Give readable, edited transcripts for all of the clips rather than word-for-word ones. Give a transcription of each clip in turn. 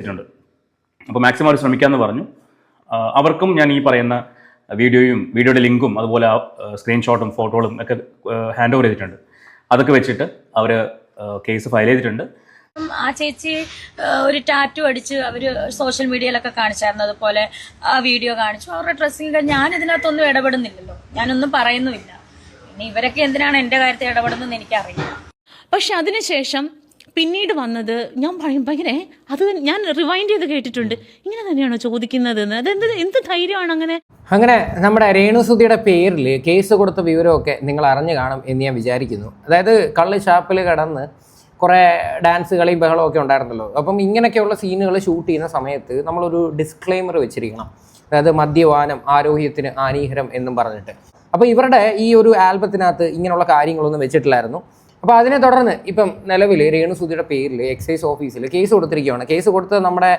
ചെയ്തിട്ടുണ്ട്. അപ്പോൾ മാക്സിമം അവർ ശ്രമിക്കാമെന്ന് പറഞ്ഞു. അവർക്കും ഞാൻ ഈ പറയുന്ന വീഡിയോയുടെ ലിങ്കും അതുപോലെ സ്ക്രീൻഷോട്ടും ഫോട്ടോകളും ഒക്കെ ഹാൻഡ് ഓവർ ചെയ്തിട്ടുണ്ട്. അതൊക്കെ വെച്ചിട്ട് അവർ കേസ് ഫയൽ ചെയ്തിട്ടുണ്ട്. ആ ചേച്ചി ഒരു ടാറ്റു അടിച്ച് അവര് സോഷ്യൽ മീഡിയയിലൊക്കെ കാണിച്ചായിരുന്നു. അതുപോലെ ആ വീഡിയോ കാണിച്ചു. അവരുടെ ഡ്രസ്സിംഗ് ഞാൻ ഇതിനകത്തൊന്നും ഇടപെടുന്നില്ലല്ലോ, ഞാനൊന്നും പറയുന്നുമില്ല. ഇനി ഇവരൊക്കെ എന്തിനാണ് എന്റെ കാര്യത്തിൽ ഇടപെടുന്നതെന്ന് എനിക്കറിയില്ല. പക്ഷെ അതിനുശേഷം പിന്നീട് വന്നത് ഞാൻ ഭയങ്കര അത് ഞാൻ റിവൈൻഡ് ചെയ്ത് കേട്ടിട്ടുണ്ട്. ഇങ്ങനെ തന്നെയാണോ ചോദിക്കുന്നതെന്ന്? എന്ത് ധൈര്യമാണ് അങ്ങനെ നമ്മുടെ രേണുസുതിയുടെ പേരിൽ കേസ് കൊടുത്ത വിവരമൊക്കെ നിങ്ങൾ അറിഞ്ഞു കാണും എന്ന് ഞാൻ വിചാരിക്കുന്നു. അതായത് കള്ള് ഷാപ്പിൽ കടന്ന് കുറേ ഡാൻസ് കളിയും ബഹളവും ഒക്കെ ഉണ്ടായിരുന്നല്ലോ. അപ്പം ഇങ്ങനെയൊക്കെയുള്ള സീനുകൾ ഷൂട്ട് ചെയ്യുന്ന സമയത്ത് നമ്മളൊരു ഡിസ്ക്ലെയിമർ വെച്ചിരിക്കണം. അതായത് മദ്യപാനം ആരോഗ്യത്തിന് ഹാനികരം എന്നും പറഞ്ഞിട്ട്. അപ്പോൾ ഇവരുടെ ഈ ഒരു ആൽബത്തിനകത്ത് ഇങ്ങനെയുള്ള കാര്യങ്ങളൊന്നും വെച്ചിട്ടില്ലായിരുന്നു. അപ്പോൾ അതിനെ തുടർന്ന് ഇപ്പം നിലവിൽ രേണുസുതിയുടെ പേരിൽ എക്സൈസ് ഓഫീസിൽ കേസ് കൊടുത്തിരിക്കുകയാണ്. കേസ് കൊടുത്തത് നമ്മുടെ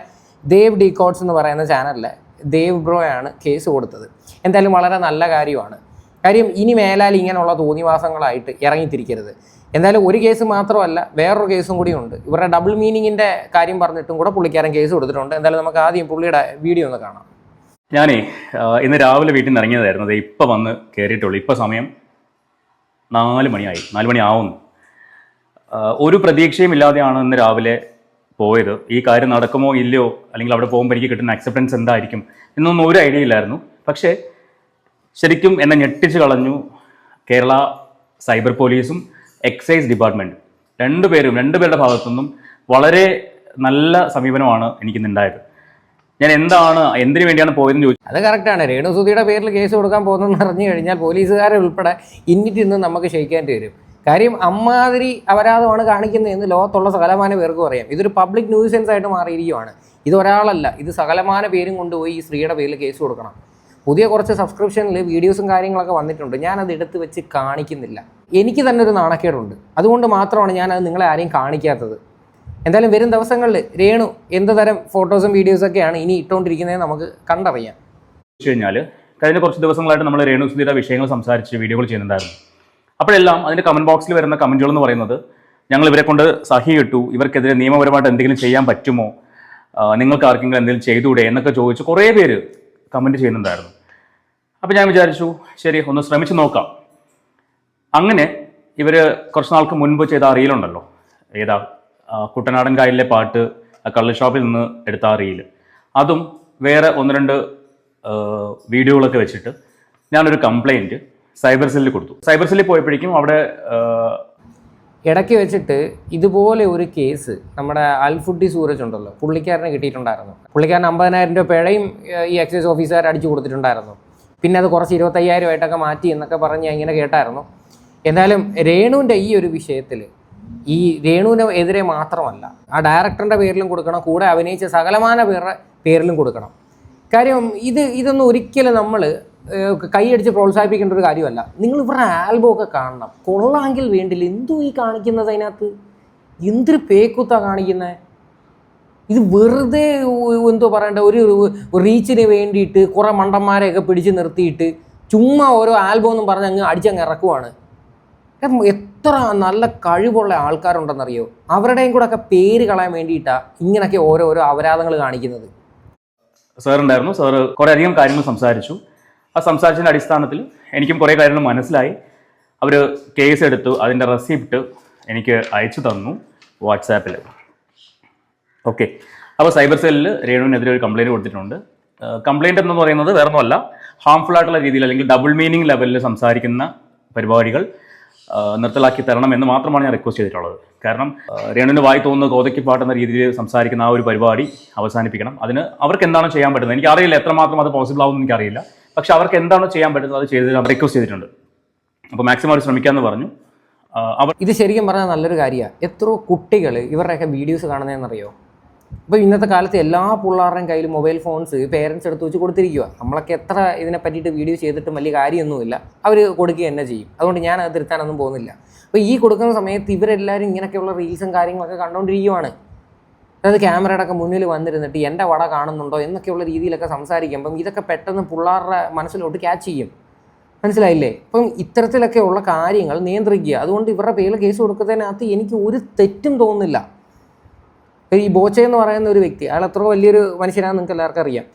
ദേവ് ഡീകോഡ്സ് എന്ന് പറയുന്ന ചാനലിലെ ദേവ് ബ്രോയാണ് കേസ് കൊടുത്തത്. എന്തായാലും വളരെ നല്ല കാര്യമാണ്. കാര്യം ഇനി മേലാൽ ഇങ്ങനെയുള്ള തോന്നിവാസങ്ങളായിട്ട് ഇറങ്ങിത്തിരിക്കരുത്. എന്തായാലും ഒരു കേസ് മാത്രമല്ല, വേറൊരു കേസും കൂടി ഉണ്ട്. ഇവരുടെ ഡബിൾ മീനിങ്ങിൻ്റെ കാര്യം പറഞ്ഞിട്ടും കൂടെ പുള്ളിക്കാരൻ കേസ് കൊടുത്തിട്ടുണ്ട്. എന്തായാലും നമുക്ക് ആദ്യം പുള്ളിയുടെ വീഡിയോ ഒന്ന് കാണാം. ഞാനേ ഇന്ന് രാവിലെ വീട്ടിൽ നിന്ന് ഇറങ്ങിയതായിരുന്നു. അത് ഇപ്പം വന്ന് കയറിയിട്ടുള്ളൂ. ഇപ്പം സമയം 4 മണി ആവുന്നു. ഒരു പ്രതീക്ഷയും ഇല്ലാതെയാണ് ഇന്ന് രാവിലെ പോയത്. ഈ കാര്യം നടക്കുമോ ഇല്ലയോ, അല്ലെങ്കിൽ അവിടെ പോകുമ്പോൾ എനിക്ക് കിട്ടുന്ന അക്സെപ്റ്റൻസ് എന്തായിരിക്കും എന്നൊന്നും ഒരു ഐഡിയ ഇല്ലായിരുന്നു. പക്ഷേ ശരിക്കും എന്നെ ഞെട്ടിച്ച് കളഞ്ഞു കേരള സൈബർ പോലീസും എക്സൈസ് ഡിപ്പാർട്ട്മെൻറ്റും. രണ്ടുപേരുടെ ഭാഗത്തുനിന്നും വളരെ നല്ല സമീപനമാണ് എനിക്കിന്നുണ്ടായത്. ഞാൻ എന്തിനു വേണ്ടിയാണ് പോയതെന്ന് ചോദിച്ചു. അത് കറക്റ്റാണ്. രേണുസുതിയുടെ പേരിൽ കേസ് കൊടുക്കാൻ പോകുന്നതെന്ന് അറിഞ്ഞു കഴിഞ്ഞാൽ പോലീസുകാരെ ഉൾപ്പെടെ ഇന്നിട്ടിന്ന് നമുക്ക് ക്ഷയിക്കേണ്ടി വരും. കാര്യം അമ്മാതിരി അപരാധമാണ് കാണിക്കുന്നതെന്ന് ലോകത്തുള്ള സകലമാന പേർക്കും അറിയാം. ഇതൊരു പബ്ലിക് ന്യൂസൻസ് ആയിട്ട് മാറിയിരിക്കുകയാണ്. ഇതൊരാളല്ല, ഇത് സകലമാന പേരും കൊണ്ടുപോയി ഈ സ്ത്രീയുടെ പേരിൽ കേസ് കൊടുക്കണം. പുതിയ കുറച്ച് സബ്സ്ക്രിപ്ഷനിൽ വീഡിയോസും കാര്യങ്ങളൊക്കെ വന്നിട്ടുണ്ട്. ഞാനത് എടുത്ത് വെച്ച് കാണിക്കുന്നില്ല. എനിക്ക് തന്നെ ഒരു നാണക്കേടുണ്ട്. അതുകൊണ്ട് മാത്രമാണ് ഞാനത് നിങ്ങളെ ആരെയും കാണിക്കാത്തത്. എന്തായാലും വരും ദിവസങ്ങളിൽ രേണു എന്ത് തരം ഫോട്ടോസും വീഡിയോസൊക്കെയാണ് ഇനി ഇട്ടുകൊണ്ടിരിക്കുന്നതെന്ന് നമുക്ക് കണ്ടറിയാം. കഴിഞ്ഞാൽ കഴിഞ്ഞ കുറച്ച് ദിവസങ്ങളായിട്ട് നമ്മൾ രേണുസുതിയുടെ വിഷയങ്ങൾ സംസാരിച്ച് വീഡിയോകൾ ചെയ്യുന്നുണ്ടായിരുന്നു. അപ്പോഴെല്ലാം അതിൻ്റെ കമൻറ്റ് ബോക്സിൽ വരുന്ന കമൻറ്റുകൾ എന്ന് പറയുന്നത്, ഞങ്ങൾ ഇവരെ കൊണ്ട് സഹി ഇട്ടു, ഇവർക്കെതിരെ നിയമപരമായിട്ട് എന്തെങ്കിലും ചെയ്യാൻ പറ്റുമോ, നിങ്ങൾക്ക് ആർക്കെങ്കിലും എന്തെങ്കിലും ചെയ്തുകൂടെ എന്നൊക്കെ ചോദിച്ച് കുറേ പേര് കമൻറ്റ് ചെയ്യുന്നുണ്ടായിരുന്നു. അപ്പോൾ ഞാൻ വിചാരിച്ചു ശരി ഒന്ന് ശ്രമിച്ച് നോക്കാം. അങ്ങനെ ഇവർ കുറച്ച് നാൾക്ക് മുൻപ് ചെയ്ത ആ റീലുണ്ടല്ലോ, കുട്ടനാടൻ കായലിലെ പാട്ട്, കള്ള് ഷോപ്പിൽ നിന്ന് എടുത്ത ആ റീല്, അതും വേറെ 1-2 വീഡിയോകളൊക്കെ വെച്ചിട്ട് ഞാനൊരു കംപ്ലയിൻറ്റ് സൈബർ സെല്ലിൽ കൊടുത്തു. സൈബർ സെല്ലിൽ പോയപ്പോഴേക്കും അവിടെ ഇടയ്ക്ക് വെച്ചിട്ട് ഇതുപോലെ ഒരു കേസ് നമ്മുടെ അൽഫുഡി സൂരജ് ഉണ്ടല്ലോ, പുള്ളിക്കാരനെ കിട്ടിയിട്ടുണ്ടായിരുന്നു. പുള്ളിക്കാരൻ 50,000 രൂപ പിഴയും ഈ എക്സൈസ് ഓഫീസുകാർ അടിച്ചു കൊടുത്തിട്ടുണ്ടായിരുന്നു. പിന്നെ അത് കുറച്ച് 25,000 ആയിട്ടൊക്കെ മാറ്റി എന്നൊക്കെ പറഞ്ഞ് ഇങ്ങനെ കേട്ടായിരുന്നു. എന്തായാലും രേണുവിൻ്റെ ഈ ഒരു വിഷയത്തിൽ ഈ രേണുവിന് എതിരെ മാത്രമല്ല, ആ ഡയറക്ടറിൻ്റെ പേരിലും കൊടുക്കണം, കൂടെ അഭിനയിച്ച സകലമാന പേരുടെ പേരിലും കൊടുക്കണം. കാര്യം ഇതൊന്നും ഒരിക്കലും നമ്മൾ കൈയടിച്ച് പ്രോത്സാഹിപ്പിക്കേണ്ട ഒരു കാര്യമല്ല. നിങ്ങൾ ഇവരുടെ ആൽബമൊക്കെ കാണണം. കൊള്ളാമെങ്കിൽ വേണ്ടില്ല. എന്തോ ഈ കാണിക്കുന്നത് അതിനകത്ത് എന്തൊരു പേക്കുത്താണ് കാണിക്കുന്നത്. ഇത് വെറുതെ എന്തോ പറയണ്ട, ഒരു റീച്ചിന് വേണ്ടിയിട്ട് കുറേ മണ്ടന്മാരെയൊക്കെ പിടിച്ച് നിർത്തിയിട്ട് ചുമ്മാ ഓരോ ആൽബം എന്നും പറഞ്ഞ് അടിച്ചങ്ങ് ഇറക്കുവാണ്. എത്ര നല്ല കഴിവുള്ള ആൾക്കാരുണ്ടെന്നറിയോ, അവരുടെയും കൂടെ ഒക്കെ പേര് കളയാൻ വേണ്ടിയിട്ടാണ് ഇങ്ങനെയൊക്കെ ഓരോരോ അപരാധങ്ങൾ കാണിക്കുന്നത്. സാറുണ്ടായിരുന്നു. സാറ് കുറേ അധികം കാര്യങ്ങൾ സംസാരിച്ചു. ആ സംസാരിച്ചതിൻ്റെ അടിസ്ഥാനത്തിൽ എനിക്കും കുറേ കാര്യങ്ങൾ മനസ്സിലായി. അവർ കേസ് എടുത്തു, അതിൻ്റെ റെസിപ്റ്റ് എനിക്ക് അയച്ചു തന്നു വാട്സാപ്പിൽ. ഓക്കെ, അപ്പോൾ സൈബർ സെല്ലിൽ രേണുവിനെതിരെ ഒരു കംപ്ലയിൻറ്റ് കൊടുത്തിട്ടുണ്ട്. കംപ്ലയിൻറ്റ് എന്ന് പറയുന്നത് വേറെ ഒന്നുമല്ല, ഹാംഫുൾ ആയിട്ടുള്ള രീതിയിൽ അല്ലെങ്കിൽ ഡബിൾ മീനിങ് ലെവലിൽ സംസാരിക്കുന്ന പരിപാടികൾ നിർത്തലാക്കി തരണം എന്ന് മാത്രമാണ് ഞാൻ റിക്വസ്റ്റ് ചെയ്തിട്ടുള്ളത്. കാരണം രേണുവിന് വായി തോന്നുന്ന കോതയ്ക്ക് പാട്ടെന്ന രീതിയിൽ സംസാരിക്കുന്ന ആ ഒരു പരിപാടി അവസാനിപ്പിക്കണം. അതിന് അവർക്ക് എന്താണ് ചെയ്യാൻ പറ്റുന്നത് എനിക്കറിയില്ല, എത്രമാത്രം അത് പോസിബിൾ ആവുമെന്ന് എനിക്കറിയില്ല. പക്ഷെ അവർക്ക് എന്താണോ ചെയ്യാൻ പറ്റുന്നത് അത് ചെയ്ത് റിക്വസ്റ്റ് ചെയ്തിട്ടുണ്ട്. അപ്പോൾ മാക്സിമം അവർ ശ്രമിക്കാമെന്ന് പറഞ്ഞു. ഇത് ശരിക്കും പറഞ്ഞാൽ നല്ലൊരു കാര്യമാണ്. എത്രയോ കുട്ടികൾ ഇവരുടെയൊക്കെ വീഡിയോസ് കാണുന്നതെന്നറിയോ. ഇപ്പോൾ ഇന്നത്തെ കാലത്ത് എല്ലാ പിള്ളേരുടെയും കയ്യിൽ മൊബൈൽ ഫോൺസ് പേരൻസ് എടുത്ത് വെച്ച് കൊടുത്തിരിക്കുക. നമ്മളൊക്കെ എത്ര ഇതിനെ പറ്റിയിട്ട് വീഡിയോ ചെയ്തിട്ടും വലിയ കാര്യമൊന്നുമില്ല, അവർ കൊടുക്കുക തന്നെ ചെയ്യും. അതുകൊണ്ട് ഞാൻ അത് തിരുത്താനൊന്നും പോകുന്നില്ല. അപ്പോൾ ഈ കൊടുക്കുന്ന സമയത്ത് ഇവരെല്ലാവരും ഇങ്ങനെയൊക്കെയുള്ള റീൽസും കാര്യങ്ങളൊക്കെ കണ്ടുകൊണ്ടിരിക്കുകയാണ്. അതായത് ക്യാമറയുടെ ഒക്കെ മുന്നിൽ വന്നിരുന്നിട്ട് എൻ്റെ വട കാണുന്നുണ്ടോ എന്നൊക്കെയുള്ള രീതിയിലൊക്കെ സംസാരിക്കുമ്പം ഇതൊക്കെ പെട്ടെന്ന് പിള്ളേരുടെ മനസ്സിലോട്ട് ക്യാച്ച് ചെയ്യും. മനസ്സിലായില്ലേ? അപ്പം ഇത്തരത്തിലൊക്കെ ഉള്ള കാര്യങ്ങൾ നിയന്ത്രിക്കുക. അതുകൊണ്ട് ഇവരുടെ പേരിൽ കേസ് കൊടുക്കുന്നതിനകത്ത് എനിക്ക് ഒരു തെറ്റും തോന്നുന്നില്ല. ഈ ബോച്ചെ എന്ന് പറയുന്ന ഒരു വ്യക്തി, അയാൾ എത്ര വലിയൊരു മനുഷ്യനാണെന്ന് നിങ്ങൾക്ക് എല്ലാവർക്കും അറിയാം.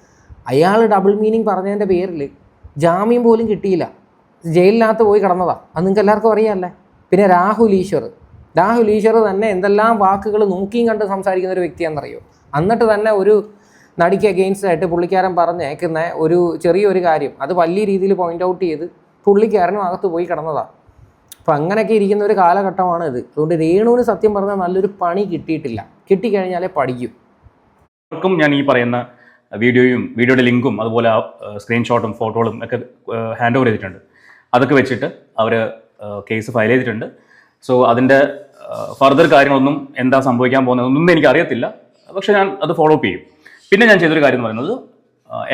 അയാൾ ഡബിൾ മീനിങ് പറഞ്ഞതിൻ്റെ പേരിൽ ജാമ്യം പോലും കിട്ടിയില്ല, ജയിലിനകത്ത് പോയി കിടന്നതാണ്. അത് നിങ്ങൾക്ക് എല്ലാവർക്കും അറിയാമല്ലേ. പിന്നെ രാഹുൽ ഈശ്വർ തന്നെ എന്തെല്ലാം വാക്കുകൾ നോക്കിയും കണ്ട് സംസാരിക്കുന്ന ഒരു വ്യക്തിയാണെന്നറിയോ. എന്നിട്ട് തന്നെ ഒരു നടിക്ക് അഗെയിൻസ്റ്റ് ആയിട്ട് പുള്ളിക്കാരൻ പറഞ്ഞേക്കുന്ന ഒരു ചെറിയൊരു കാര്യം അത് വലിയ രീതിയിൽ പോയിന്റ് ഔട്ട് ചെയ്ത് പുള്ളിക്കാരനും അകത്ത് പോയി കിടന്നതാണ്. അപ്പം അങ്ങനെയൊക്കെ ഇരിക്കുന്ന ഒരു കാലഘട്ടമാണ് ഇത്. അതുകൊണ്ട് രേണുവിന് സത്യം പറഞ്ഞാൽ നല്ലൊരു പണി കിട്ടിയിട്ടില്ല, കിട്ടിക്കഴിഞ്ഞാലേ പഠിക്കും. അവർക്കും ഞാൻ ഈ പറയുന്ന വീഡിയോയുടെ ലിങ്കും അതുപോലെ സ്ക്രീൻഷോട്ടും ഫോട്ടോകളും ഒക്കെ ഹാൻഡ് ഓവർ ചെയ്തിട്ടുണ്ട്. അതൊക്കെ വെച്ചിട്ട് അവർ കേസ് ഫയൽ ചെയ്തിട്ടുണ്ട്. സോ അതിൻ്റെ ഫർദർ കാര്യങ്ങളൊന്നും എന്താ സംഭവിക്കാൻ പോകുന്നതൊന്നും എനിക്ക് അറിയത്തില്ല, പക്ഷെ ഞാൻ അത് ഫോളോ അപ്പ് ചെയ്യും. പിന്നെ ഞാൻ ചെയ്തൊരു കാര്യം എന്ന് പറയുന്നത്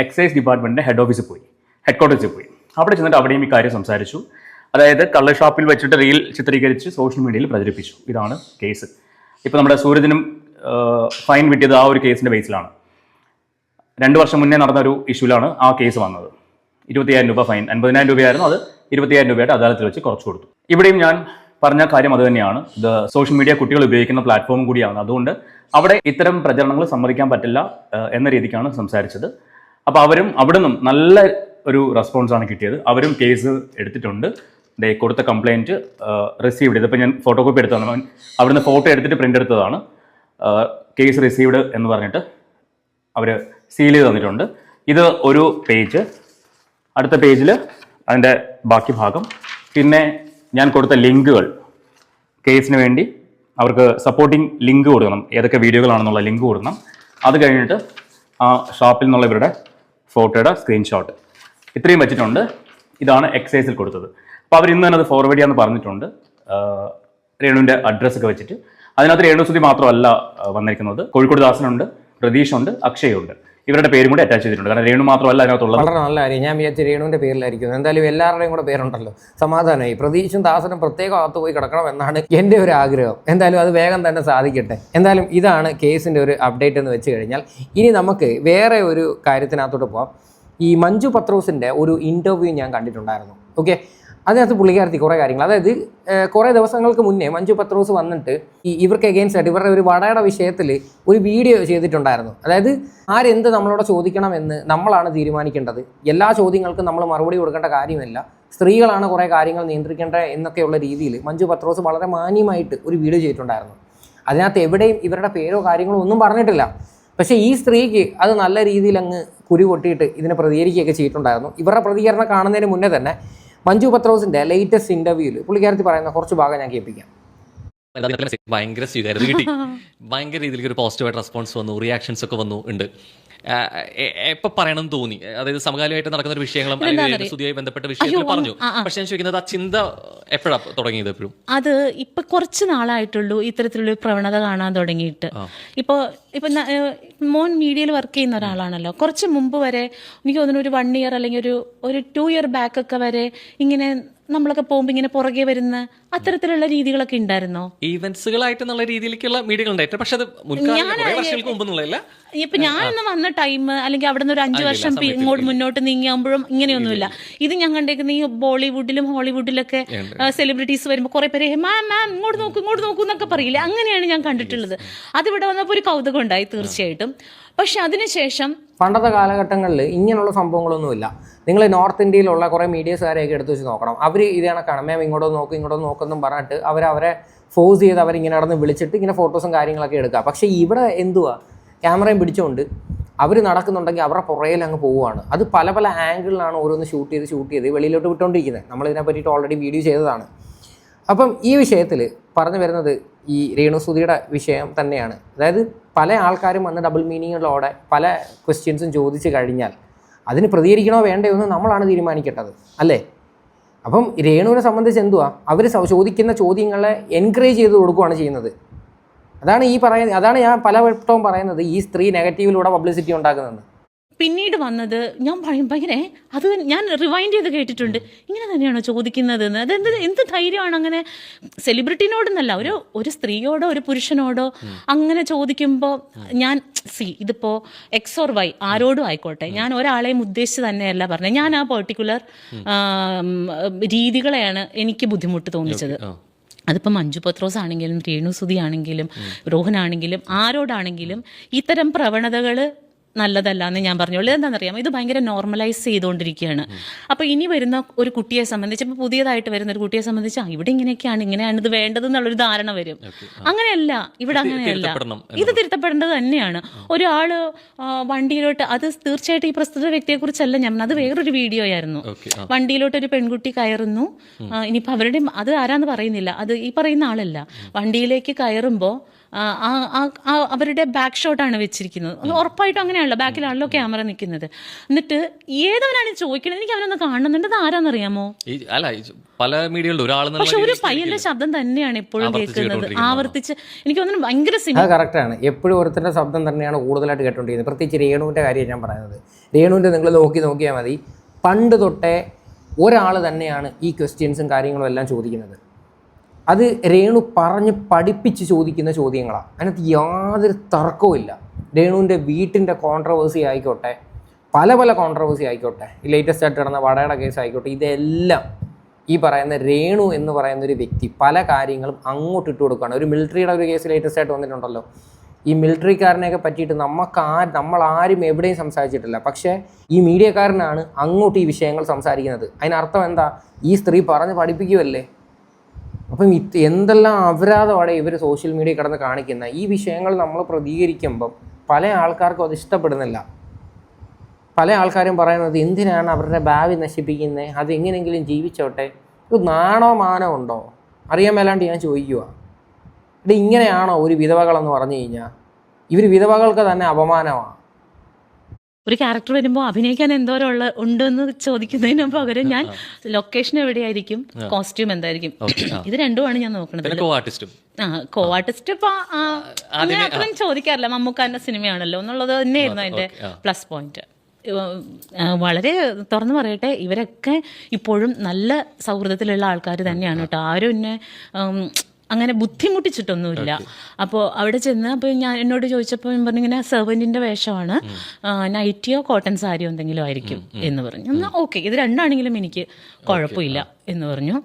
എക്സൈസ് ഡിപ്പാർട്ട്മെൻറ്റിൻ്റെ ഹെഡ് ക്വാർട്ടേഴ്സിൽ പോയി. അവിടെ ചെന്നിട്ട് അവിടെയും ഈ കാര്യം സംസാരിച്ചു. അതായത് കള്ള് ഷാപ്പിൽ വെച്ചിട്ട് റീൽ ചിത്രീകരിച്ച് സോഷ്യൽ മീഡിയയിൽ പ്രചരിപ്പിച്ചു. ഇതാണ് കേസ്. ഇപ്പോൾ നമ്മുടെ സൂരജിനും ഫൈൻ കിട്ടിയത് ആ ഒരു കേസിൻ്റെ ബേസിലാണ്. 2 വർഷം മുന്നേ നടന്ന ഒരു ഇഷ്യൂലാണ് ആ കേസ് വന്നത്. 25,000 രൂപ ഫൈൻ, 50,000 രൂപയായിരുന്നു, അത് 25,000 രൂപയായിട്ട് അദാലത്തിൽ വെച്ച് കുറച്ച് കൊടുത്തു. ഇവിടെയും ഞാൻ പറഞ്ഞ കാര്യം അത് തന്നെയാണ്. ഇത് സോഷ്യൽ മീഡിയ കുട്ടികൾ ഉപയോഗിക്കുന്ന പ്ലാറ്റ്ഫോം കൂടിയാണ്. അതുകൊണ്ട് അവിടെ ഇത്തരം പ്രചരണങ്ങൾ സമ്മതിക്കാൻ പറ്റില്ല എന്ന രീതിക്കാണ് സംസാരിച്ചത്. അപ്പോൾ അവരും അവിടെ നിന്നും നല്ല ഒരു റെസ്പോൺസാണ് കിട്ടിയത്. അവരും കേസ് എടുത്തിട്ടുണ്ട്. കൊടുത്ത കംപ്ലയിൻറ്റ് റിസീവ്ഡ് ചെയ്ത്, ഇപ്പോൾ ഞാൻ ഫോട്ടോ കോപ്പി എടുത്തതാണ്, അവിടുന്ന് ഫോട്ടോ എടുത്തിട്ട് പ്രിൻ്റ് എടുത്തതാണ്. കേസ് റിസീവ്ഡ് എന്ന് പറഞ്ഞിട്ട് അവർ സീൽ ചെയ്ത് തന്നിട്ടുണ്ട്. ഇത് ഒരു പേജ്. അടുത്ത പേജിൽ അതിൻ്റെ ബാക്കി ഭാഗം. പിന്നെ ഞാൻ കൊടുത്ത ലിങ്കുകൾ, കേസിന് വേണ്ടി അവർക്ക് സപ്പോർട്ടിങ് ലിങ്ക് കൊടുക്കണം, ഏതൊക്കെ വീഡിയോകളാണെന്നുള്ള ലിങ്ക് കൊടുക്കണം. അത് കഴിഞ്ഞിട്ട് ആ ഷോപ്പിൽ നിന്നുള്ള ഇവരുടെ ഫോട്ടോയുടെ സ്ക്രീൻഷോട്ട്, ഇത്രയും വെച്ചിട്ടുണ്ട്. ഇതാണ് എക്സൈസിൽ കൊടുത്തത്. അപ്പോൾ അവർ ഇന്ന് തന്നെ അത് ഫോർവേഡ് ചെയ്യാമെന്ന് പറഞ്ഞിട്ടുണ്ട്, രേണുവിൻ്റെ അഡ്രസ്സൊക്കെ വെച്ചിട്ട്. അതിനകത്ത് രേണുസുതി മാത്രമല്ല വന്നിരിക്കുന്നത്, കോഴിക്കോട് ദാസനുണ്ട്, പ്രതീഷുണ്ട്, അക്ഷയുണ്ട്. ഇവരുടെ പേരും കൂടി അറ്റാച്ച് ചെയ്തിട്ടുണ്ട്. കാരണം രേണു മാത്രമല്ല അതിനകത്തുള്ളത്. വളരെ നല്ല കാര്യം. ഞാൻ വിചാരിച്ച രേണുവിൻ്റെ പേരിലായിരിക്കും. എന്തായാലും എല്ലാവരുടെയും കൂടെ പേരുണ്ടല്ലോ, സമാധാനമായി. പ്രതീക്ഷും ദാസനും പ്രത്യേകം അകത്ത് പോയി കിടക്കണം എന്നാണ് എൻ്റെ ഒരു ആഗ്രഹം. എന്തായാലും അത് വേഗം തന്നെ സാധിക്കട്ടെ. എന്തായാലും ഇതാണ് കേസിൻ്റെ ഒരു അപ്ഡേറ്റ് എന്ന് വെച്ച് കഴിഞ്ഞാൽ, ഇനി നമുക്ക് വേറെ ഒരു കാര്യത്തിനകത്തോട്ട് പോകാം. ഈ മഞ്ജു പത്രോസിൻ്റെ ഒരു ഇൻ്റർവ്യൂ ഞാൻ കണ്ടിട്ടുണ്ടായിരുന്നു. ഓക്കെ, അതിനകത്ത് പുള്ളിക്കാരത്തി കുറേ കാര്യങ്ങൾ, അതായത് കുറേ ദിവസങ്ങൾക്ക് മുന്നേ മഞ്ജു പത്രോസ് വന്നിട്ട് ഇവർക്ക് എഗെയിൻസ്റ്റ് ആയിട്ട് ഇവരുടെ ഒരു വടയുടെ വിഷയത്തിൽ ഒരു വീഡിയോ ചെയ്തിട്ടുണ്ടായിരുന്നു. അതായത് ആരെന്ത് നമ്മളോട് ചോദിക്കണമെന്ന് നമ്മളാണ് തീരുമാനിക്കേണ്ടത്, എല്ലാ ചോദ്യങ്ങൾക്കും നമ്മൾ മറുപടി കൊടുക്കേണ്ട കാര്യമില്ല, സ്ത്രീകളാണ് കുറേ കാര്യങ്ങൾ നിയന്ത്രിക്കേണ്ടത് എന്നൊക്കെയുള്ള രീതിയിൽ മഞ്ജു പത്രോസ് വളരെ മാന്യമായിട്ട് ഒരു വീഡിയോ ചെയ്തിട്ടുണ്ടായിരുന്നു. അതിനകത്ത് എവിടെയും ഇവരുടെ പേരോ കാര്യങ്ങളോ ഒന്നും പറഞ്ഞിട്ടില്ല. പക്ഷേ ഈ സ്ത്രീക്ക് അത് നല്ല രീതിയിൽ അങ്ങ് കുരു പൊട്ടിയിട്ട് ഇതിനെ പ്രതികരിക്കുകയൊക്കെ ചെയ്തിട്ടുണ്ടായിരുന്നു. ഇവരുടെ പ്രതികരണം കാണുന്നതിന് മുന്നേ തന്നെ മഞ്ജു പത്രോസിന്റെ ലേറ്റസ്റ്റ് ഇന്റർവ്യൂവിൽ പുള്ളിക്കാരത്തി പറയുന്ന കുറച്ച് ഭാഗം ഞാൻ കേൾപ്പിക്കാം. ഭയങ്കര സ്വീകാര്യത കിട്ടി, ഭയങ്കര രീതിയിലേക്ക് ഒരു പോസിറ്റീവായിട്ട് റെസ്പോൺസ് വന്നു, റിയാക്ഷൻസ് ഒക്കെ വന്നു ഉണ്ട്. എപ്പോൾ പറയണമെന്ന് തോന്നി, അതായത് സമകാലികമായിട്ട് നടക്കുന്ന ഒരു വിഷയങ്ങളും സുധിയുമായി ബന്ധപ്പെട്ട വിഷയത്തിൽ പറഞ്ഞു. പക്ഷെ ഞാൻ ചോദിക്കുന്നത് ആ ചിന്ത എപ്പോഴാണ് തുടങ്ങിയത്? എപ്പോഴും അത് ഇപ്പൊ കുറച്ച് നാളായിട്ടുള്ളൂ ഇത്തരത്തിലുള്ള പ്രവണത കാണാൻ തുടങ്ങിയിട്ട്. ഇപ്പൊ മോൻ മീഡിയയിൽ വർക്ക് ചെയ്യുന്ന ഒരാളാണല്ലോ. കുറച്ച് മുമ്പ് വരെ എനിക്ക് തോന്നുന്നു ഒരു 1 ഇയർ അല്ലെങ്കിൽ ഒരു 2 ഇയർ ബാക്ക് ഒക്കെ വരെ ഇങ്ങനെ നമ്മളൊക്കെ പോകുമ്പോൾ ഇങ്ങനെ പുറകെ വരുന്ന അത്തരത്തിലുള്ള രീതികളൊക്കെ ഉണ്ടായിരുന്നോ? ഈവൻസുകളായിട്ട് നല്ല രീതിയിലേക്കുള്ള മീഡിയകൾ ഉണ്ടായിട്ട്, പക്ഷെ അത് വർഷങ്ങൾക്ക് മുമ്പ് ഇപ്പൊ ഞാനൊന്ന് വന്ന ടൈം അല്ലെങ്കിൽ അവിടെ നിന്ന് ഒരു 5 വർഷം ഇങ്ങോട്ട് മുന്നോട്ട് നീങ്ങിയാകുമ്പോഴും ഇങ്ങനെയൊന്നുമില്ല. ഇത് ഞാൻ കണ്ടേക്കുന്ന ഈ ബോളിവുഡിലും ഹോളിവുഡിലൊക്കെ സെലിബ്രിറ്റീസ് വരുമ്പോൾ കുറെ പേര് മാം ഇങ്ങോട്ട് നോക്കൂ എന്നൊക്കെ പറയില്ലേ, അങ്ങനെയാണ് ഞാൻ കണ്ടിട്ടുള്ളത്. അതിവിടെ വന്നപ്പോൾ ഒരു കൗതുകം ഉണ്ടായി തീർച്ചയായിട്ടും. പക്ഷെ അതിനുശേഷം പണ്ടത്തെ കാലഘട്ടങ്ങളിൽ ഇങ്ങനെയുള്ള സംഭവങ്ങളൊന്നുമില്ല. നിങ്ങൾ നോർത്ത് ഇന്ത്യയിലുള്ള കുറേ മീഡിയസുകാരെയൊക്കെ എടുത്ത് വെച്ച് നോക്കണം. അവർ ഇത് കണക്കാണ്, മാം ഇങ്ങോട്ട് നോക്കുമെന്നും പറഞ്ഞിട്ട് അവരെ ഫോഴ്സ് ചെയ്ത് അവരിങ്ങനെ നടന്ന് വിളിച്ചിട്ട് ഇങ്ങനെ ഫോട്ടോസും കാര്യങ്ങളൊക്കെ എടുക്കുക. പക്ഷേ ഇവിടെ എന്തുവാ, ക്യാമറയും പിടിച്ചുകൊണ്ട് അവർ നടക്കുന്നുണ്ടെങ്കിൽ അവരുടെ പുറയിൽ അങ്ങ് പോവുകയാണ്. അത് പല പല ആംഗിളിലാണ് ഓരോന്ന് ഷൂട്ട് ചെയ്ത് വെളിയിലോട്ട് വിട്ടുകൊണ്ടിരിക്കുന്നത്. നമ്മളിതിനെ പറ്റിയിട്ട് ഓൾറെഡി വീഡിയോ ചെയ്തതാണ്. അപ്പം ഈ വിഷയത്തിൽ പറഞ്ഞു വരുന്നത് ഈ രേണുസുധിയുടെ വിഷയം തന്നെയാണ്. അതായത് പല ആൾക്കാരും വന്ന് ഡബിൾ മീനിങ്ങുകളോടെ പല ക്വസ്റ്റ്യൻസും ചോദിച്ചു കഴിഞ്ഞാൽ അതിന് പ്രതികരിക്കണോ വേണ്ടയോ എന്ന് നമ്മളാണ് തീരുമാനിക്കേണ്ടത്, അല്ലേ? അപ്പം രേണുവിനെ സംബന്ധിച്ച് എന്തുവാ, അവർ ചോദിക്കുന്ന ചോദ്യങ്ങളെ എൻകറേജ് ചെയ്ത് കൊടുക്കുകയാണ് ചെയ്യുന്നത്. അതാണ് ഞാൻ പലവട്ടവും പറയുന്നത്, ഈ സ്ത്രീ നെഗറ്റീവിലൂടെ പബ്ലിസിറ്റി ഉണ്ടാക്കുന്നതെന്ന്. പിന്നീട് വന്നത് ഞാൻ ഭയങ്കര അത് ഞാൻ റിവൈൻഡ് ചെയ്ത് കേട്ടിട്ടുണ്ട്. ഇങ്ങനെ തന്നെയാണോ ചോദിക്കുന്നതെന്ന്? എന്ത് ധൈര്യമാണ് അങ്ങനെ സെലിബ്രിറ്റിനോടെന്നല്ല, ഒരു സ്ത്രീയോടോ ഒരു പുരുഷനോടോ അങ്ങനെ ചോദിക്കുമ്പോൾ ഞാൻ ഇതിപ്പോൾ എക്സ് ഓർ വൈ ആരോടും ആയിക്കോട്ടെ, ഞാൻ ഒരാളെയും ഉദ്ദേശിച്ച് തന്നെയല്ല പറഞ്ഞത്. ഞാൻ ആ പെർട്ടിക്കുലർ രീതികളെയാണ് എനിക്ക് ബുദ്ധിമുട്ട് തോന്നിച്ചത്. അതിപ്പോൾ മഞ്ജു പത്രോസ് ആണെങ്കിലും രേണു സുധി ആണെങ്കിലും രോഹനാണെങ്കിലും ആരോടാണെങ്കിലും ഇത്തരം പ്രവണതകൾ നല്ലതല്ല എന്ന് ഞാൻ പറഞ്ഞോളൂ. എന്താണെന്നറിയാമോ, ഇത് ഭയങ്കര നോർമലൈസ് ചെയ്തുകൊണ്ടിരിക്കുകയാണ്. അപ്പോൾ ഇനി വരുന്ന ഒരു കുട്ടിയെ സംബന്ധിച്ച്, ഇപ്പോൾ പുതിയതായിട്ട് വരുന്ന ഒരു കുട്ടിയെ സംബന്ധിച്ച് ഇവിടെ ഇങ്ങനെയാണ് ഇത് വേണ്ടത് എന്നുള്ളൊരു ധാരണ വരും. അങ്ങനെയല്ല, ഇവിടെ അങ്ങനെയല്ല, ഇത് തിരുത്തപ്പെടേണ്ടത് തന്നെയാണ്. ഒരാൾ വണ്ടിയിലോട്ട്, അത് തീർച്ചയായിട്ടും ഈ പ്രസ്തുത വ്യക്തിയെക്കുറിച്ചല്ല ഞാൻ, അത് വേറൊരു വീഡിയോ ആയിരുന്നു. വണ്ടിയിലോട്ട് ഒരു പെൺകുട്ടി കയറുന്നു, ഇനിയിപ്പോൾ അവരുടെ അത് ആരാന്ന് പറയുന്നില്ല, അത് ഈ പറയുന്ന ആളല്ല. വണ്ടിയിലേക്ക് കയറുമ്പോൾ അവരുടെ ബാക്ക് ഷോട്ടാണ് വെച്ചിരിക്കുന്നത്. ഉറപ്പായിട്ടും അങ്ങനെയാണല്ലോ, ബാക്കിലാണല്ലോ ക്യാമറ നിൽക്കുന്നത്. എന്നിട്ട് ഏതവനാണ് ചോദിക്കുന്നത്, എനിക്ക് അവനൊന്ന് കാണുന്നുണ്ട്, അത് ആരാന്നറിയാമോ? പല മീഡിയകളിലും പക്ഷെ ഒരു പയ്യന്റെ ശബ്ദം തന്നെയാണ് എപ്പോഴും കേൾക്കുന്നത്, ആവർത്തിച്ച്. എനിക്ക് തോന്നുന്നു ഭയങ്കര അത് കറക്റ്റാണ്. എപ്പോഴും ഒരുത്തരുടെ ശബ്ദം തന്നെയാണ് കൂടുതലായിട്ട് കേട്ടോണ്ടിരിക്കുന്നത്. പ്രത്യേകിച്ച് രേണുവിൻ്റെ കാര്യം ഞാൻ പറയുന്നത്. രേണുവിൻ്റെ നിങ്ങൾ നോക്കിയാൽ മതി, പണ്ട് തൊട്ടേ ഒരാൾ തന്നെയാണ് ഈ ക്വസ്റ്റ്യൻസും കാര്യങ്ങളും എല്ലാം ചോദിക്കുന്നത്. അത് രേണു പറഞ്ഞ് പഠിപ്പിച്ച് ചോദിക്കുന്ന ചോദ്യങ്ങളാണ്. അതിനകത്ത് യാതൊരു തർക്കവും ഇല്ല. രേണുവിൻ്റെ വീട്ടിൻ്റെ കോൺട്രവേഴ്സി ആയിക്കോട്ടെ, പല കോൺട്രവേഴ്സി ആയിക്കോട്ടെ, ഈ ലേറ്റസ്റ്റ് ആയിട്ട് നടന്ന വടയുടെ കേസ് ആയിക്കോട്ടെ, ഇതെല്ലാം ഈ പറയുന്ന രേണു എന്ന് പറയുന്ന ഒരു വ്യക്തി പല കാര്യങ്ങളും അങ്ങോട്ട് ഇട്ട് കൊടുക്കുകയാണ്. ഒരു മിലിറ്ററിയുടെ ഒരു കേസ് ലേറ്റസ്റ്റ് ആയിട്ട് വന്നിട്ടുണ്ടല്ലോ. ഈ മിലിറ്ററിക്കാരനെയൊക്കെ പറ്റിയിട്ട് നമ്മളാരും എവിടെയും സംസാരിച്ചിട്ടില്ല. പക്ഷേ ഈ മീഡിയക്കാരനാണ് അങ്ങോട്ട് ഈ വിഷയങ്ങൾ സംസാരിക്കുന്നത്. അതിനർത്ഥം എന്താ? ഈ സ്ത്രീ പറഞ്ഞ് പഠിപ്പിക്കുമല്ലേ. അപ്പം എന്തെല്ലാം അപരാധമാണ് ഇവർ സോഷ്യൽ മീഡിയ കിടന്ന് കാണിക്കുന്ന. ഈ വിഷയങ്ങൾ നമ്മൾ പ്രതികരിക്കുമ്പം പല ആൾക്കാർക്കും അത് ഇഷ്ടപ്പെടുന്നില്ല. പല ആൾക്കാരും പറയുന്നത് എന്തിനാണ് അവരുടെ ഭാവി നശിപ്പിക്കുന്നത്, അതെങ്ങനെയെങ്കിലും ജീവിച്ചോട്ടെ. ഒരു നാണോ മാനോ ഉണ്ടോ? അറിയാൻ മേലാണ്ട് ഞാൻ ചോദിക്കുക. ഇത് ഇങ്ങനെയാണോ ഒരു വിധവകളെന്ന് പറഞ്ഞു കഴിഞ്ഞാൽ? ഇവർ വിധവകൾക്ക് തന്നെ അപമാനമാണ്. ഒരു ക്യാരക്ടർ വരുമ്പോൾ അഭിനയിക്കാൻ എന്തോരം ഉണ്ടെന്ന് ചോദിക്കുന്നതിന് പകരം ഞാൻ ലൊക്കേഷൻ എവിടെയായിരിക്കും, കോസ്റ്റ്യൂം എന്തായിരിക്കും, ഇത് രണ്ടുമാണ് ഞാൻ നോക്കുന്നത്. കോ ആർട്ടിസ്റ്റ് ഇപ്പൊ അത്രയും ചോദിക്കാറില്ല, മമ്മൂക്കാന്റെ സിനിമയാണല്ലോ എന്നുള്ളത് തന്നെയായിരുന്നു അതിന്റെ പ്ലസ് പോയിന്റ്. വളരെ തുറന്നു പറയട്ടെ, ഇവരൊക്കെ ഇപ്പോഴും നല്ല സൗഹൃദത്തിലുള്ള ആൾക്കാർ തന്നെയാണ് കേട്ടോ. ആരും എന്നെ അങ്ങനെ ബുദ്ധിമുട്ടിച്ചിട്ടൊന്നുമില്ല. അപ്പോൾ അവിടെ ചെന്ന് എന്നോട് ചോദിച്ചപ്പോൾ ഞാൻ പറഞ്ഞു ഇങ്ങനെ സെർവൻറ്റിൻ്റെ വേഷമാണ്, നൈറ്റിയോ കോട്ടൺ സാരിയോ എന്തെങ്കിലും ആയിരിക്കും എന്ന് പറഞ്ഞു. എന്നാൽ ഓക്കെ, ഇത് രണ്ടാണെങ്കിലും എനിക്ക് കുഴപ്പമില്ല എന്ന് പറഞ്ഞു.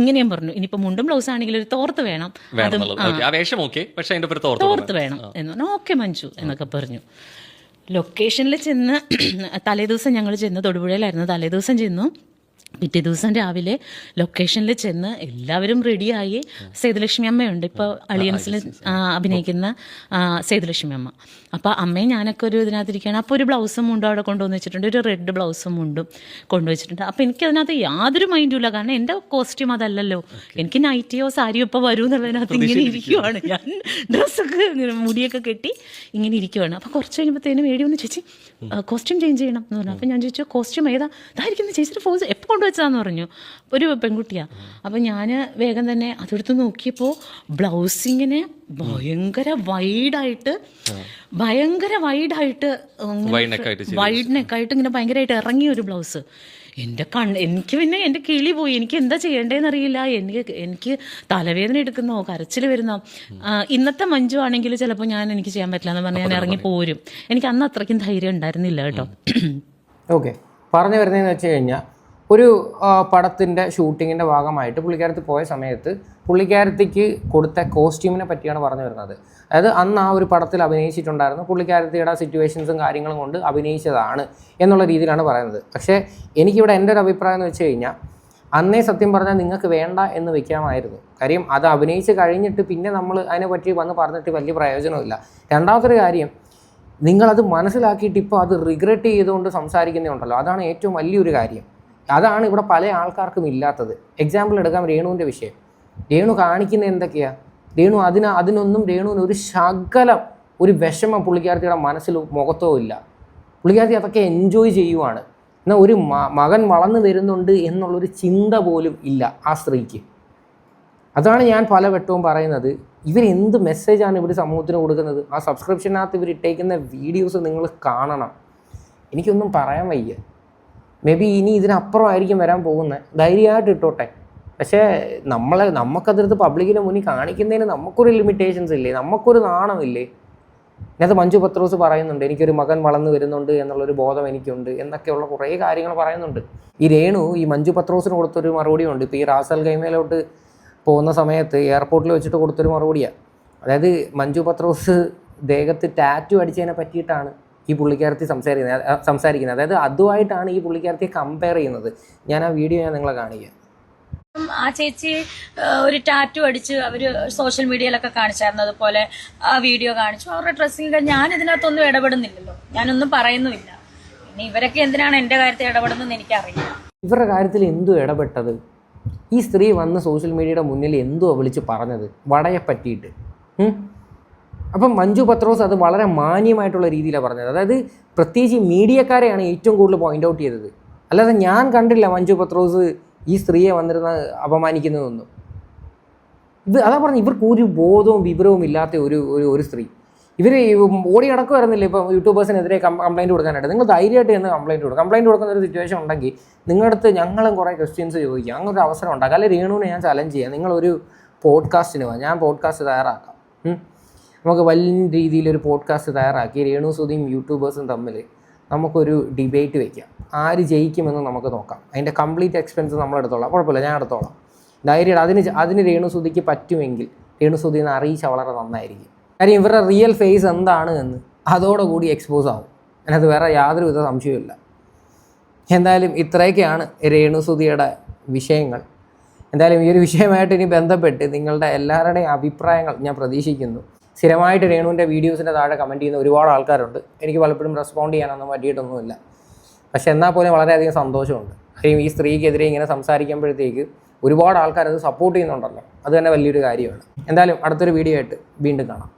ഇങ്ങനെയും പറഞ്ഞു, ഇനിയിപ്പോൾ മുണ്ടും ബ്ലൗസ് ആണെങ്കിലും ഒരു തോർത്ത് വേണം, തോർത്ത് വേണം എന്ന് പറഞ്ഞു. ഓക്കെ മഞ്ജു എന്നൊക്കെ പറഞ്ഞു. ലൊക്കേഷനിൽ ചെന്ന് തലേദിവസം ഞങ്ങൾ ചെന്ന് തൊടുപുഴയിലായിരുന്നു. തലേദിവസം ചെന്നു. പിറ്റേ ദിവസം രാവിലെ ലൊക്കേഷനിൽ ചെന്ന് എല്ലാവരും റെഡിയായി. സേതുലക്ഷ്മി അമ്മയുണ്ട് ഇപ്പോൾ അളിയൻസിൽ അഭിനയിക്കുന്ന സേതുലക്ഷ്മി അമ്മ. അപ്പോൾ അമ്മയും ഞാനൊക്കെ ഒരു ഇതിനകത്തിരിക്കുകയാണ്. അപ്പോൾ ഒരു ബ്ലൗസും മുണ്ടും അവിടെ കൊണ്ടുവന്ന് വെച്ചിട്ടുണ്ട്, ഒരു റെഡ് ബ്ലൗസും മുണ്ടും കൊണ്ടുവച്ചിട്ടുണ്ട്. അപ്പോൾ എനിക്കതിനകത്ത് യാതൊരു മൈൻഡും ഇല്ല, കാരണം എൻ്റെ കോസ്റ്റ്യൂം അതല്ലല്ലോ. എനിക്ക് നൈറ്റിയോ സാരിയോ ഇപ്പോൾ വരൂ എന്നുള്ളതിനകത്ത് ഇങ്ങനെ ഇരിക്കുവാണ് ഞാൻ. ഡ്രസ്സൊക്കെ മുടിയൊക്കെ കെട്ടി ഇങ്ങനെ ഇരിക്കുവാണ്. അപ്പോൾ കുറച്ച് കഴിയുമ്പോഴത്തേനും വേടി ഒന്ന് ചേച്ചി കോസ്റ്റ്യൂം ചേഞ്ച് ചെയ്യണം എന്ന് പറഞ്ഞു. അപ്പോൾ ഞാൻ ചോദിച്ചു കോസ്റ്റ്യൂം ഏതാ? ഇതായിരിക്കും ചേച്ചിയുടെ ഫോസ് എപ്പോൾ കൊണ്ടുവച്ചാന്ന് പറഞ്ഞു. ഒരു പെൺകുട്ടിയാണ്. അപ്പം ഞാൻ വേഗം തന്നെ അതെടുത്ത് നോക്കിയപ്പോൾ ബ്ലൗസിങ്ങനെ ഭയങ്കര വൈഡായിട്ട് വൈഡ് നെക്കായിട്ട് ഇങ്ങനെ ഭയങ്കരമായിട്ട് ഇറങ്ങിയ ഒരു ബ്ലൗസ്. എനിക്ക് പിന്നെ എൻ്റെ കിളി പോയി. എനിക്ക് എന്താ ചെയ്യേണ്ടതെന്ന് അറിയില്ല. എനിക്ക് തലവേദന എടുക്കുന്നോ കരച്ചിൽ വരുന്നോ. ഇന്നത്തെ മഞ്ജു ആണെങ്കിൽ ചിലപ്പോൾ എനിക്ക് ചെയ്യാൻ പറ്റില്ല എന്ന് പറഞ്ഞാൽ ഞാൻ ഇറങ്ങി പോരും. എനിക്ക് അന്ന് അത്രയ്ക്കും ധൈര്യം ഉണ്ടായിരുന്നില്ല കേട്ടോ. ഓക്കെ, പറഞ്ഞു വരുന്നതെന്ന് വെച്ച് കഴിഞ്ഞാൽ ഒരു പടത്തിൻ്റെ ഷൂട്ടിങ്ങിൻ്റെ ഭാഗമായിട്ട് പുള്ളിക്കാരത്തി പോയ സമയത്ത് പുള്ളിക്കാരത്തിക്ക് കൊടുത്ത കോസ്റ്റ്യൂമിനെ പറ്റിയാണ് പറഞ്ഞു വരുന്നത്. അതായത് അന്ന് ആ ഒരു പടത്തിൽ അഭിനയിച്ചിട്ടുണ്ടായിരുന്നു, പുള്ളിക്കാരത്തിയുടെ സിറ്റുവേഷൻസും കാര്യങ്ങളും കൊണ്ട് അഭിനയിച്ചതാണ് എന്നുള്ള രീതിയിലാണ് പറയുന്നത്. പക്ഷേ എനിക്കിവിടെ എൻ്റെ ഒരു അഭിപ്രായം എന്ന് വെച്ച് കഴിഞ്ഞാൽ അന്നേ സത്യം പറഞ്ഞാൽ നിങ്ങൾക്ക് വേണ്ട എന്ന് വെക്കാമായിരുന്നു. കാര്യം അത് അഭിനയിച്ച് കഴിഞ്ഞിട്ട് പിന്നെ നമ്മൾ അതിനെപ്പറ്റി വന്ന് പറഞ്ഞിട്ട് വലിയ പ്രയോജനമില്ല. രണ്ടാമതൊരു കാര്യം, നിങ്ങളത് മനസ്സിലാക്കിയിട്ട് ഇപ്പോൾ അത് റിഗ്രറ്റ് ചെയ്തുകൊണ്ട് സംസാരിക്കുന്നതുണ്ടല്ലോ, അതാണ് ഏറ്റവും വലിയൊരു കാര്യം. അതാണ് ഇവിടെ പല ആൾക്കാർക്കും ഇല്ലാത്തത്. എക്സാമ്പിൾ എടുക്കാം രേണുവിൻ്റെ വിഷയം. രേണു കാണിക്കുന്നത് എന്തൊക്കെയാണ്? അതിനൊന്നും രേണുവിന് ഒരു ശകലം ഒരു വിഷമം പുള്ളിക്കാരത്തിയുടെ മനസ്സിൽ മുഖത്തോ ഇല്ല. പുള്ളിക്കാരത്തി അതൊക്കെ എൻജോയ് ചെയ്യുവാണ്. എന്നാൽ ഒരു മകൻ വളർന്നു വരുന്നുണ്ട് എന്നുള്ളൊരു ചിന്ത പോലും ഇല്ല ആ സ്ത്രീക്ക്. അതാണ് ഞാൻ പല വട്ടവും പറയുന്നത്, ഇവരെന്ത് മെസ്സേജാണ് ഇവർ സമൂഹത്തിന് കൊടുക്കുന്നത്? ആ സബ്സ്ക്രിപ്ഷനകത്ത് ഇവർ ഇട്ടേക്കുന്ന വീഡിയോസ് നിങ്ങൾ കാണണം. എനിക്കൊന്നും പറയാൻ വയ്യ. മേ ബി ഇനി ഇതിനപ്പുറമായിരിക്കും വരാൻ പോകുന്നത്. ധൈര്യമായിട്ട് ഇട്ടോട്ടെ. പക്ഷേ നമുക്കതിർത്ത് പബ്ലിക്കിന് മുന്നിൽ കാണിക്കുന്നതിന് നമുക്കൊരു ലിമിറ്റേഷൻസ് ഇല്ലേ? നമുക്കൊരു നാണമില്ലേ? ഇതിനകത്ത് മഞ്ജു പത്രോസ് പറയുന്നുണ്ട് എനിക്കൊരു മകൻ വളർന്നു വരുന്നുണ്ട് എന്നുള്ളൊരു ബോധം എനിക്കുണ്ട് എന്നൊക്കെയുള്ള കുറേ കാര്യങ്ങൾ പറയുന്നുണ്ട്. ഈ രേണു ഈ മഞ്ജു പത്രോസിന് കൊടുത്തൊരു മറുപടിയുണ്ട്. ഇപ്പോൾ ഈ റാസൽ ഗൈമയിലോട്ട് പോകുന്ന സമയത്ത് എയർപോർട്ടിൽ വെച്ചിട്ട് കൊടുത്തൊരു മറുപടിയാണ്. അതായത് മഞ്ജു പത്രോസ് ദേഹത്ത് ടാറ്റു അടിച്ചതിനെ പറ്റിയിട്ടാണ് ഈ പുള്ളിക്കാരത്തി സംസാരിക്കുന്നത്. അതായത് അതുമായിട്ടാണ് ഈ പുള്ളിക്കാരത്തിയെ കമ്പയർ ചെയ്യുന്നത്. ഞാൻ ആ വീഡിയോ നിങ്ങളെ കാണിക്കാം. ആ ചേച്ചി ഒരു ടാറ്റു അടിച്ച് അവര് സോഷ്യൽ മീഡിയയിലൊക്കെ കാണിച്ചായിരുന്നു, അതുപോലെ ആ വീഡിയോ കാണിച്ചു. അവരുടെ ഡ്രസ്സിങ് ഞാൻ ഇതിനകത്തൊന്നും ഇടപെടുന്നില്ലല്ലോ, ഞാനൊന്നും പറയുന്നുമില്ല. പിന്നെ ഇവരൊക്കെ എന്തിനാണ് എൻ്റെ കാര്യത്തിൽ ഇടപെടുന്നതെന്ന് എനിക്കറിയില്ല. ഇവരുടെ കാര്യത്തിൽ എന്തോ ഇടപെട്ടത്? ഈ സ്ത്രീ വന്ന് സോഷ്യൽ മീഡിയയുടെ മുന്നിൽ എന്തോ വിളിച്ച് പറഞ്ഞത് വടയെ പറ്റിയിട്ട്. അപ്പം മഞ്ജു പത്രോസ് അത് വളരെ മാന്യമായിട്ടുള്ള രീതിയിലാണ് പറഞ്ഞത്. അതായത് പ്രത്യേകിച്ച് മീഡിയക്കാരെയാണ് ഏറ്റവും കൂടുതൽ പോയിന്റ് ഔട്ട് ചെയ്തത്. അല്ലാതെ ഞാൻ കണ്ടില്ല മഞ്ജു പത്രോസ് ഈ സ്ത്രീയെ വന്നിരുന്ന അപമാനിക്കുന്നതൊന്നും. അതാ പറഞ്ഞു, ഇവർക്ക് ഒരു ബോധവും വിവരവും ഇല്ലാത്ത ഒരു സ്ത്രീ. ഇവർ ഓടി നടക്കുമായിരുന്നില്ല ഇപ്പം യൂട്യൂബേഴ്സിനെതിരെ കംപ്ലയിൻറ്റ് കൊടുക്കാനായിട്ട്. നിങ്ങൾ ധൈര്യമായിട്ട് ചെന്ന് കംപ്ലയിൻറ്റ് കൊടുക്കും. കംപ്ലയിൻറ്റ് കൊടുക്കുന്ന ഒരു സിറ്റുവേഷൻ ഉണ്ടെങ്കിൽ നിങ്ങളുടെ അടുത്ത് ഞങ്ങളും കുറേ ക്വസ്റ്റ്യൻസ് ചോദിക്കാം, അങ്ങനെ ഒരു അവസരം ഉണ്ടാക്കാം. അല്ലെങ്കിൽ രേണുവിനെ ഞാൻ ചലഞ്ച് ചെയ്യാം, നിങ്ങളൊരു പോഡ്കാസ്റ്റിന് പോകാം, ഞാൻ പോഡ്കാസ്റ്റ് തയ്യാറാക്കാം. നമുക്ക് വലിയ രീതിയിലൊരു പോഡ്കാസ്റ്റ് തയ്യാറാക്കി രേണു സുധിയും യൂട്യൂബേഴ്സും തമ്മിൽ നമുക്കൊരു ഡിബേറ്റ് വയ്ക്കാം. ആര് ജയിക്കുമെന്ന് നമുക്ക് നോക്കാം. അതിൻ്റെ കംപ്ലീറ്റ് എക്സ്പെൻസ് നമ്മളെടുത്തോളാം, കുഴപ്പമില്ല, ഞാൻ എടുത്തോളാം. ധൈര്യമായിട്ട് അതിന് രേണു സുധിക്ക് പറ്റുമെങ്കിൽ രേണു സുധിനെ അറിയിച്ചാൽ വളരെ നന്നായിരിക്കും. കാര്യം ഇവരുടെ റിയൽ ഫേസ് എന്താണ് എന്ന് അതോടുകൂടി എക്സ്പോസ് ആവും. അതിനകത്ത് വേറെ യാതൊരുവിധ സംശയമില്ല. എന്തായാലും ഇത്രയൊക്കെയാണ് രേണു സുധിയുടെ വിഷയങ്ങൾ. എന്തായാലും ഈ ഒരു വിഷയമായിട്ട് ഇനി ബന്ധപ്പെട്ട് നിങ്ങളുടെ എല്ലാവരുടെയും അഭിപ്രായങ്ങൾ ഞാൻ പ്രതീക്ഷിക്കുന്നു. സ്ഥിരമായിട്ട് രേണുവിൻ്റെ വീഡിയോസിൻ്റെ താഴെ കമൻറ്റ് ചെയ്യുന്ന ഒരുപാട് ആൾക്കാരുണ്ട്. എനിക്ക് പലപ്പോഴും റെസ്പോണ്ട് ചെയ്യാനൊന്നും പറ്റിയിട്ടൊന്നുമില്ല. പക്ഷെ എന്നാൽ പോലും വളരെയധികം സന്തോഷമുണ്ട്. കാര്യം ഈ സ്ത്രീക്കെതിരെ ഇങ്ങനെ സംസാരിക്കുമ്പോഴത്തേക്ക് ഒരുപാട് ആൾക്കാർ അത് സപ്പോർട്ട് ചെയ്യുന്നുണ്ടല്ലോ, അത് തന്നെ വലിയൊരു കാര്യമാണ്. എന്തായാലും അടുത്തൊരു വീഡിയോ ആയിട്ട് വീണ്ടും കാണാം.